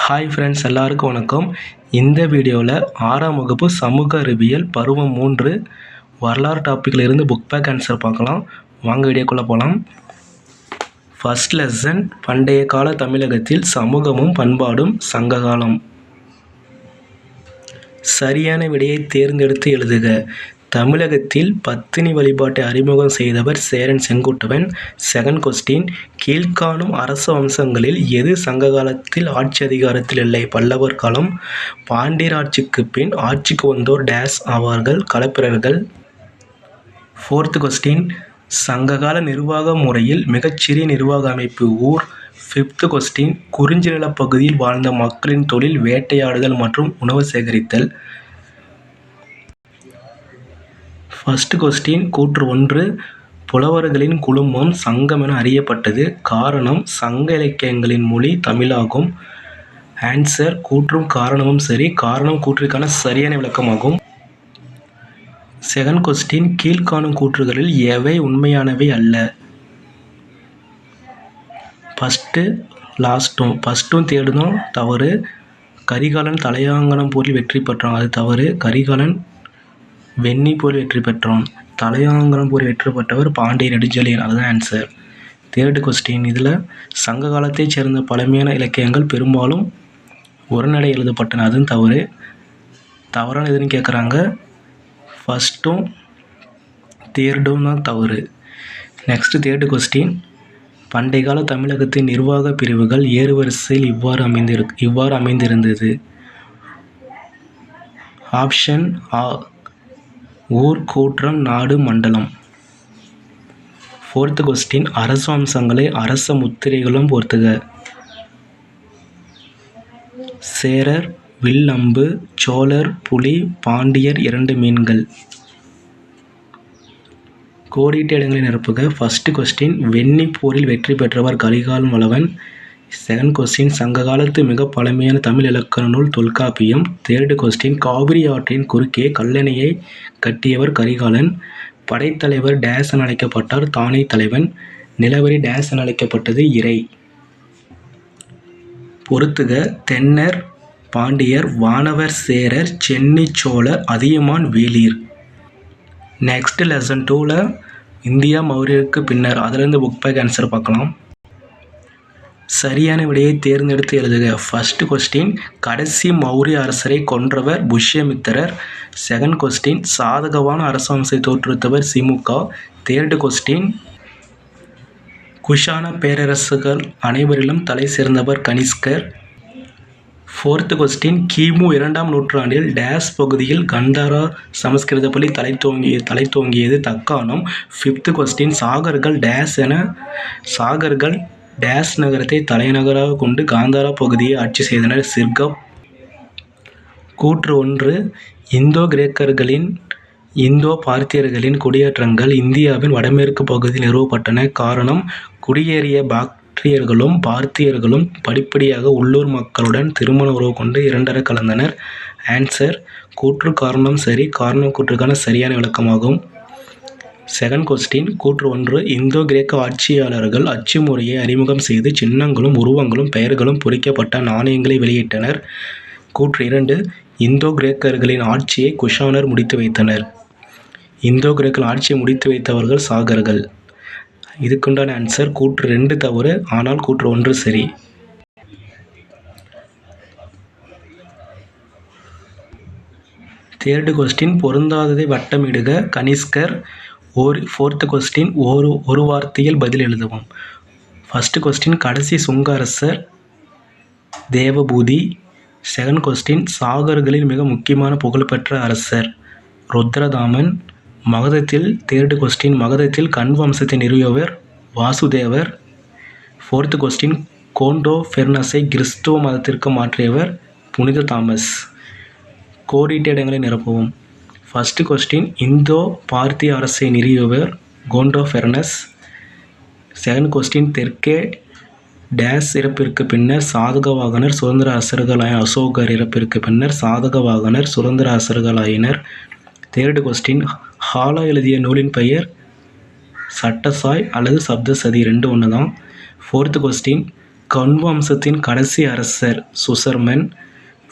Hi friends, எல்லாருக்கும் வணக்கம். இந்த வீடியோவில் 6ஆம் வகுப்பு சமூக அறிவியல் பருவம் 3 வரலாறு டாப்பிக்கில் இருந்து புக் பேக் ஆன்சர் பார்க்கலாம். வாங்க வீடியோக்குள்ளே போகலாம். ஃபர்ஸ்ட் லெசன், பண்டைய கால தமிழகத்தில் சமூகமும் பண்பாடும் சங்ககாலம். சரியான விடையை தேர்ந்தெடுத்து எழுதுக. தமிழகத்தில் பத்தினி வழிபாட்டை அறிமுகம் செய்தவர் சேரன் செங்குட்டுவன். செகண்ட் கொஸ்டின், கீழ்காணும் அரச வம்சங்களில் எது சங்ககாலத்தில் ஆட்சி அதிகாரத்தில் இல்லை? பல்லவர் காலம். பாண்டியர் ஆட்சிக்கு பின் ஆட்சிக்கு வந்தோர் டேஸ் ஆவார்கள்? களப்பிரர்கள். ஃபோர்த் கொஸ்டின், சங்ககால நிர்வாக முறையில் மிகச்சிறிய நிர்வாக அமைப்பு ஊர்? ஃபிஃப்த் கொஸ்டின், குறிஞ்சி நிலப்பகுதியில் வாழ்ந்த மக்களின் தொழில் வேட்டையாடுதல் மற்றும் உணவு சேகரித்தல். ஃபர்ஸ்ட் கொஸ்டின், கூற்று 1, புலவர்களின் குழுமம் சங்கம் என அறியப்பட்டது. காரணம், சங்க இலக்கியங்களின் மொழி தமிழாகும். ஆன்சர், கூற்றும் காரணமும் சரி. காரணம் கூற்றிற்கான சரியான விளக்கமாகும். செகண்ட் கொஸ்டின், கீழ்காணும் கூற்றுகளில் எவை உண்மையானவை அல்ல? ஃபஸ்ட்டும் தேர்டும் தவறு. கரிகாலன் தலையாங்கனம் போரில் வெற்றி பெற்றான், அது தவறு. கரிகாலன் வெண்ணி போரில் வெற்றி பெற்றான். தலையாங்கனம் போரில் வெற்றி பெற்றவர் பாண்டிய நெடுஞ்செழியன், அதுதான் ஆன்சர். தேர்டு கொஸ்டின், இதில் சங்க காலத்தைச் சேர்ந்த பழமையான இலக்கியங்கள் பெரும்பாலும் உரைநடை எழுதப்பட்டன, அதுவும் தவறு. தவறான எதுன்னு கேட்குறாங்க. ஃபஸ்ட்டும் தேர்டும் தான் தவறு. நெக்ஸ்ட் தேர்டு கொஸ்டின், பண்டைய கால தமிழகத்தின் நிர்வாக பிரிவுகள் ஏறுவரிசையில் இவ்வாறு அமைந்திருந்தது. ஆப்ஷன் ஆ, ஊர், கூற்றம், நாடு, மண்டலம். ஃபோர்த் கொஸ்டின், அரச வம்சங்களை அரச முத்திரைகளும் பொறுத்துக. சேரர் வில் அம்பு, சோழர் புலி, பாண்டியர் 2 மீன்கள். கோடிட்ட இடங்களை நிரப்புக. ஃபர்ஸ்ட் கொஸ்டின், வெண்ணி போரில் வெற்றி பெற்றவர் கரிகாலன் வளவன். செகண்ட் கொஸ்டின், சங்க காலத்து மிக பழமையான தமிழ் இலக்கண நூல் தொல்காப்பியம். தேர்டு கொஸ்டின், காவிரி ஆற்றின் குறுக்கே கல்லணையை கட்டியவர் கரிகாலன். படைத்தலைவர் டேஸ் என அழைக்கப்பட்டார், தானே தலைவன். நிலவரி டேஸ் என அழைக்கப்பட்டது, இறை. பொறுத்துக. தென்னர், பாண்டியர், வானவர், சேரர், சென்னி, சோழர், அதியமான், வேளிர். நெக்ஸ்ட் லெசன் 2ல் இந்தியா மௌரியருக்கு பின்னர், அதிலிருந்து புக் பேக் ஆன்சர் பார்க்கலாம். சரியான விடையை தேர்ந்தெடுத்து எழுதுக. ஃபர்ஸ்ட் கொஸ்டின், கடைசி மௌரிய அரசரை கொன்றவர் புஷ்யமித்திரர். செகண்ட் கொஸ்டின், சாதகவான அரச வம்சத்தை தோற்றுவித்தவர் சிமுக. தேர்டு கொஸ்டின், குஷான பேரரசுகள் அனைவரிலும் தலை சிறந்தவர் கனிஷ்கர். ஃபோர்த் கொஸ்டின், கிமு 2ஆம் நூற்றாண்டில் டேஸ் பகுதியில் கந்தாரா சமஸ்கிருத பள்ளி தலை தோங்கியது தக்காணம். ஃபிஃப்த் கொஸ்டின், சாகர்கள் டேஸ் நகரத்தை தலைநகராக கொண்டு காந்தாரா பகுதியை ஆட்சி செய்தனர், சிர்கப். கூற்று 1, இந்தோ பார்த்தியர்களின் குடியேற்றங்கள் இந்தியாவின் வடமேற்கு பகுதியில் நிறுவப்பட்டன. காரணம், குடியேறிய பாக்டிரியர்களும் பார்த்தியர்களும் படிப்படியாக உள்ளூர் மக்களுடன் திருமண உறவு கொண்டு இரண்டர கலந்தனர். ஆன்சர், கூற்று காரணம் சரி. காரணம் கூற்றுக்கான சரியான விளக்கமாகும். செகண்ட் கொஸ்டின், கூற்று 1, இந்தோ கிரேக்க ஆட்சியாளர்கள் அச்சு முறையை அறிமுகம் செய்து சின்னங்களும் உருவங்களும் பெயர்களும் பொறிக்கப்பட்ட நாணயங்களை வெளியிட்டனர். கூற்று 2, இந்தோ கிரேக்கர்களின் ஆட்சியை குஷானர் முடித்து வைத்தனர். இந்தோ கிரேக்கர்கள் ஆட்சியை முடித்து வைத்தவர்கள் சாகர்கள். இதுக்குண்டான ஆன்சர் கூற்று 2 தவறு, ஆனால் கூற்று 1 சரி. தேர்டு கொஸ்டின், பொருந்தாததை வட்டமிடுக. கனிஷ்கர். ஃபோர்த் கொஸ்டின், ஒரு வார்த்தையில் பதில் எழுதவும். ஃபர்ஸ்ட் கொஸ்டின், கடைசி சுங்க அரசர் தேவபூதி. செகண்ட் கொஸ்டின், சாகர்களின் மிக முக்கியமான புகழ்பெற்ற அரசர் ருத்ரதாமன். மகதத்தில். தேர்டு கொஸ்டின், மகதத்தில் கண் வம்சத்தை நிறுவியவர் வாசுதேவர். ஃபோர்த் கொஸ்டின், கோண்டோ ஃபெர்னஸை கிறிஸ்துவ மதத்திற்கு மாற்றியவர் புனித தாமஸ். கோடிட்ட இடங்களை நிரப்பவும். ஃபர்ஸ்ட் கொஸ்டின், இந்தோ பார்த்திய அரசை நிறுவியவர் கோண்டோ ஃபெர்னஸ். செகண்ட் கொஸ்டின், தெற்கே டேஸ் இறப்பிற்கு பின்னர் சாதகவாகனர் சுதந்திர அரசர்களாயினர். அசோகர் இறப்பிற்கு பின்னர் சாதகவாகனர் சுதந்திர அரசர்களாயினர். தேர்டு கொஸ்டின், ஹாலா எழுதிய நூலின் பெயர் சட்டசாய் அல்லது சப்தசதி, 2 ஒன்று தான். ஃபோர்த் கொஸ்டின், கண்வ வம்சத்தின் கடைசி அரசர் சுசர்மன்.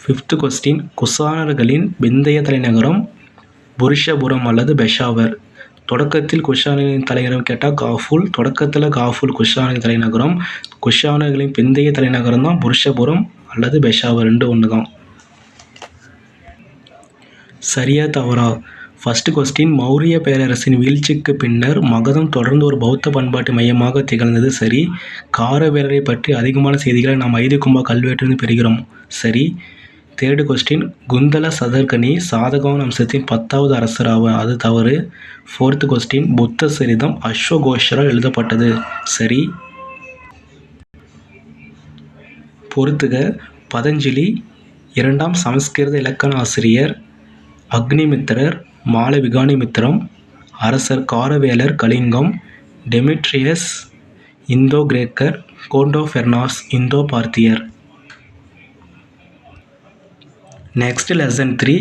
5th கொஸ்டின் குஷாணர்களின் பிந்தைய தலைநகரம் புருஷபுரம் அல்லது பெஷாவர். தொடக்கத்தில் குஷாணர்களின் தலைநகரம் கேட்டால் காஃபூல். தொடக்கத்தில் காஃபூல் குஷாணர்களின் தலைநகரம். குஷாணர்களின் பிந்தைய தலைநகரம் தான் புருஷபுரம் அல்லது பெஷாவர், 2 ஒன்று தான். சரியா தவறா? ஃபர்ஸ்ட் கொஸ்டின் மௌரிய பேரரசின் வீழ்ச்சிக்கு பின்னர் மகதம் தொடர்ந்து ஒரு பௌத்த பண்பாட்டு மையமாக திகழ்ந்தது. சரி. காரவேலரை பற்றி அதிகமான செய்திகளை நாம் ஐதுகும்பா கல்வெட்டிலிருந்து பெறுகிறோம். சரி. 3rd கொஸ்டின் குந்தல சதர்கனி சாதகவான் வம்சத்தின் 10வது அரசர் ஆவார். அது தவறு. 4th கொஸ்டின் புத்த சரிதம் அஸ்வகோஷரால் எழுதப்பட்டது. சரி. பொறுத்துக. பதஞ்சலி 2ஆம் சமஸ்கிருத இலக்கண ஆசிரியர். அக்னிமித்திரர் மாளவிகானிமித்திரம். அரசர் காரவேலர் கலிங்கம். டெமிட்ரியஸ் இந்தோ கிரேக்கர். கோண்டோஃபெர்னாஸ் இந்தோ பார்த்தியர். நெக்ஸ்ட் லெசன் 3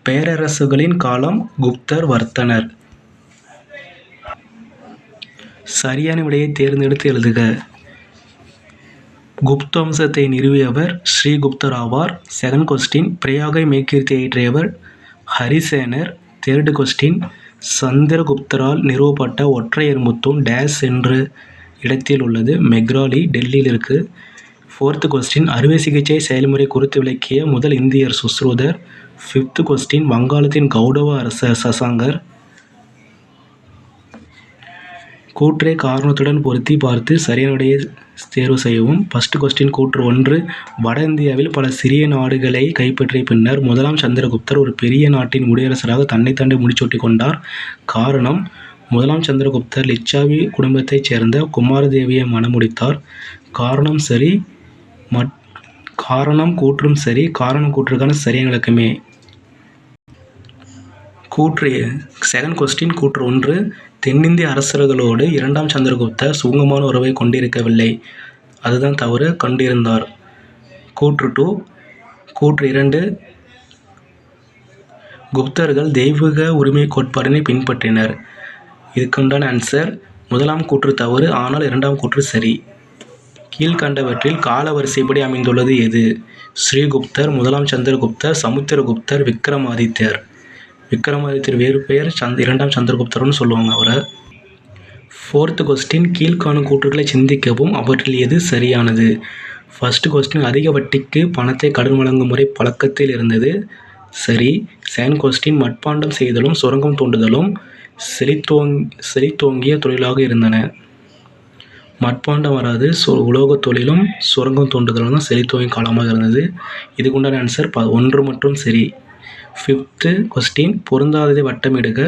பேரரசுகளின் காலம் குப்தர் வர்த்தனர். சரியான விடையை தேர்ந்தெடுத்து எழுதுக. குப்த வம்சத்தை நிறுவியவர் ஸ்ரீகுப்தர் ஆவார். 2nd கொஸ்டின் பிரயாகை மெய்கீர்த்தி இயற்றியவர் ஹரிசேனர். 3rd கொஸ்டின் சந்திரகுப்தரால் நிறுவப்பட்ட ஒற்றையர் முத்தும் டேஸ் என்ற இடத்தில் உள்ளது. மெக்ராலி, டெல்லியில் இருக்கு. 4th கொஸ்டின் அறுவை சிகிச்சை செயல்முறை குறித்து விளக்கிய முதல் இந்தியர் சுஸ்ருதர். 5th கொஸ்டின் வங்காளத்தின் கௌடவ அரசர் சசாங்கர். கூற்றை காரணத்துடன் பொருத்தி பார்த்து சரியான விடையை தேர்வு செய்யவும். ஃபர்ஸ்ட் கொஸ்டின் கூற்று 1 வட இந்தியாவில் பல சிறிய நாடுகளை கைப்பற்றிய பின்னர் முதலாம் சந்திரகுப்தர் ஒரு பெரிய நாட்டின் முடியரசராக தன்னைத்தாண்டி முடிசூட்டி கொண்டார். காரணம் முதலாம் சந்திரகுப்தர் லிச்சாவி குடும்பத்தைச் சேர்ந்த குமாரதேவியை மணமுடித்தார். காரணம் சரி. காரணம் கூற்றும் சரி. காரணம் கூற்றுக்கான சரியான விளக்கமே. கூற்று 2nd கொஸ்டின் கூற்று 1 தென்னிந்திய அரசர்களோடு 2ஆம் சந்திரகுப்தர் சுமூகமான உறவை கொண்டிருக்கவில்லை. அதுதான் தவறு. கொண்டிருந்தார். கூற்று 2 கூற்று 2 குப்தர்கள் தெய்வீக உரிமை கோட்பாட்டினை பின்பற்றினர். இதுக்குண்டான ஆன்சர் முதலாம் கூற்று தவறு, ஆனால் 2ஆம் கூற்று சரி. கீழ்கண்டவற்றில் கால வரிசைப்படி அமைந்துள்ளது எது? ஸ்ரீகுப்தர், முதலாம் சந்திரகுப்தர், சமுத்திரகுப்தர், விக்ரமாதித்யர். விக்ரமாதித்யர் வேறு பெயர் 2ஆம் சந்திரகுப்தர்னு சொல்லுவாங்க அவரை. 4th கொஸ்டின் கீழ்காணும் கூற்றுக்களை சிந்திக்கவும், அவற்றில் எது சரியானது? ஃபர்ஸ்ட் கொஸ்டின் அதிக வட்டிக்கு பணத்தை கடன் வழங்கும் முறை பழக்கத்தில் இருந்தது. சரி. 2nd கொஸ்டின் மட்பாண்டம் செய்தலும் சுரங்கம் தோண்டுதலும் செழித்தோங்கிய தொழிலாக இருந்தன. மட்பாண்டம் வராது. உலோக தொழிலும் சுரங்கம் தோண்டுதலும் தான் செழித்தோங்கிய காலமாக இருந்தது. இதுக்குண்டான ஆன்சர் 1 மற்றும் சரி. 5th கொஸ்டின் பொருந்தாததை வட்டமிடுக.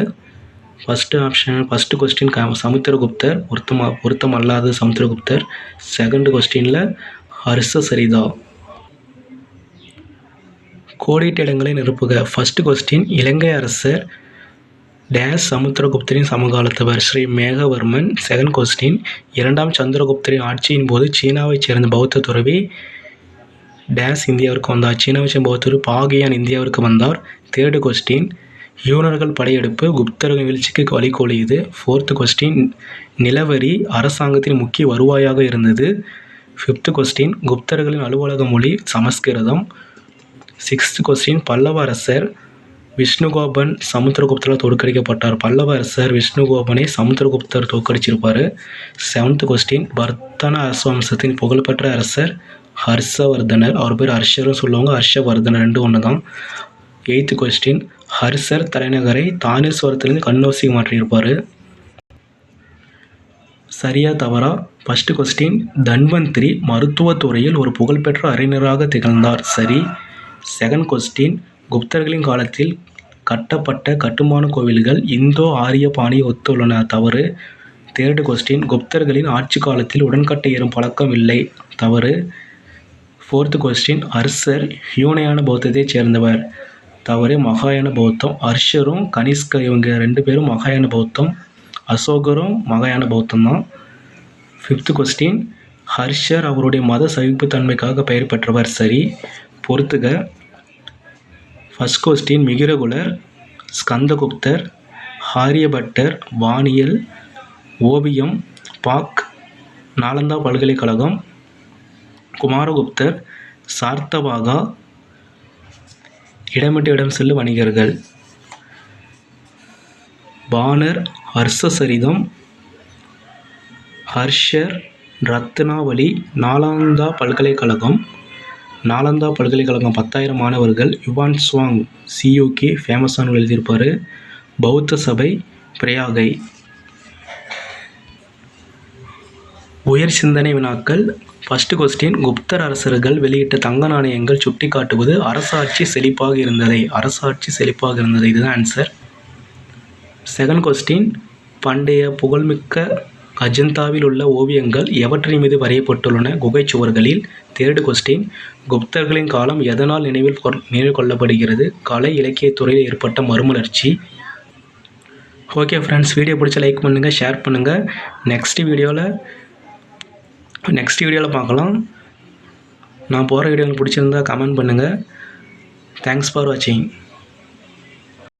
ஃபர்ஸ்ட் கொஸ்டின் சமுத்திரகுப்தர் பொருத்தம் அல்லாத சமுத்திரகுப்தர். 2nd கொஸ்டினில் ஹர்ஷ சரிதா. கோடிட்ட இடங்களை நிரப்புக. ஃபர்ஸ்ட் கொஸ்டின் இலங்கை அரசர் டேஸ் சமுத்திரகுப்தரின் சமகாலத்தவர் ஸ்ரீ மேகவர்மன். 2nd கொஸ்டின் 2ஆம் சந்திரகுப்தரின் ஆட்சியின் போது சீனாவைச் சேர்ந்த பௌத்த துறவி டேஸ் இந்தியாவிற்கு வந்தார். சீனாவை சேர்ந்த பௌத்த துறவி பாகியான் இந்தியாவிற்கு வந்தார். 3rd கொஸ்டின் யூனர்கள் படையெடுப்பு குப்தர்கள் வீழ்ச்சிக்கு வழிகோலியது. 4th கொஸ்டின் நிலவரி அரசாங்கத்தின் முக்கிய வருவாயாக இருந்தது. 5th கொஸ்டின் குப்தர்களின் அலுவலக மொழி சமஸ்கிருதம். 6th கொஸ்டின் பல்லவ அரசர் விஷ்ணுகோபன் சமுத்திரகுப்தரால் தோற்கடிக்கப்பட்டார். பல்லவ அரசர் விஷ்ணுகோபனை சமுத்திரகுப்தர் தோற்கடிச்சிருப்பார். 7th கொஸ்டின் வர்த்தன அரச வம்சத்தின் புகழ்பெற்ற அரசர் ஹர்ஷவர்தனர். அவர் பேர் ஹர்ஷர்னு சொல்லுவாங்க, ஹர்ஷவர்தனர், 2 ஒன்று தான். 8th கொஸ்டின் ஹர்ஷர் தலைநகரை தானேஸ்வரத்திலிருந்து கண்ணோசி மாற்றியிருப்பார். சரியா தவறா? ஃபர்ஸ்ட் கொஸ்டின் தன்வந்திரி மருத்துவத்துறையில் ஒரு புகழ்பெற்ற அறிஞராக திகழ்ந்தார். சரி. 2nd கொஸ்டின் குப்தர்களின் காலத்தில் கட்டப்பட்ட கட்டுமான கோவில்கள் இந்தோ ஆரிய பாணியை ஒத்துள்ளன. தவறு. 3rd கொஸ்டின் குப்தர்களின் ஆட்சி காலத்தில் உடன்கட்டை ஏறும் பழக்கம் இல்லை. தவறு. 4th கொஸ்டின் ஹர்ஷர் ஹியூனயான பௌத்தத்தைச் சேர்ந்தவர். தவறு. மகாயான பௌத்தம். ஹர்ஷரும் கனிஷ்கர் இவங்க 2 பேரும் மகாயான பௌத்தம். அசோகரும் மகாயான பௌத்தம் தான். 5th கொஸ்டின் ஹர்ஷர் அவருடைய மத சகிப்புத்தன்மைக்காக பெயர் பெற்றவர். சரி. பொறுத்துக. ஃபர்ஸ்ட் கொஸ்டின் மிகிரகுலர், ஸ்கந்தகுப்தர், ஆரியபட்டர், வானியல், ஓவியம், பாக், நாலந்தா பல்கலைக்கழகம், குமாரகுப்தர், சார்த்தவாகா, இடமிட்டு இடம் செல்லும் வணிகர்கள், பாணர், ஹர்ஷசரிதம், ஹர்ஷர், ரத்னாவளி, நாலந்தா பல்கலைக்கழகம் 10,000 மாணவர்கள், யுவான் சுவாங் சியூகே ஃபேமஸான எழுதியிருப்பார், பௌத்த சபை, பிரயாகை. உயர் சிந்தனை வினாக்கள். ஃபர்ஸ்ட் கொஸ்டின், குப்தர் அரசர்கள் வெளியிட்ட தங்க நாணயங்கள் சுட்டி காட்டுவது அரசாட்சி செழிப்பாக இருந்ததை. இதுதான் ஆன்சர். செகண்ட் கொஸ்டின், பண்டைய புகழ்மிக்க அஜந்தாவில் உள்ள ஓவியங்கள் எவற்றின் மீது வரையப்பட்டுள்ளன? குகைச் சுவர்களில். தேர்டு கொஸ்டின், குப்தர்களின் காலம் எதனால் நினைவில் கொள்ளப்படுகிறது? கலை இலக்கியத் துறையில் ஏற்பட்ட மறுமலர்ச்சி. ஓகே ஃப்ரெண்ட்ஸ், வீடியோ பிடிச்ச லைக் பண்ணுங்கள், ஷேர் பண்ணுங்கள். நெக்ஸ்ட் வீடியோவில் பார்க்கலாம். நான் போகிற வீடியோ உங்களுக்கு பிடிச்சிருந்தா கமெண்ட் பண்ணுங்கள். தேங்க்ஸ் ஃபார் வாட்சிங்.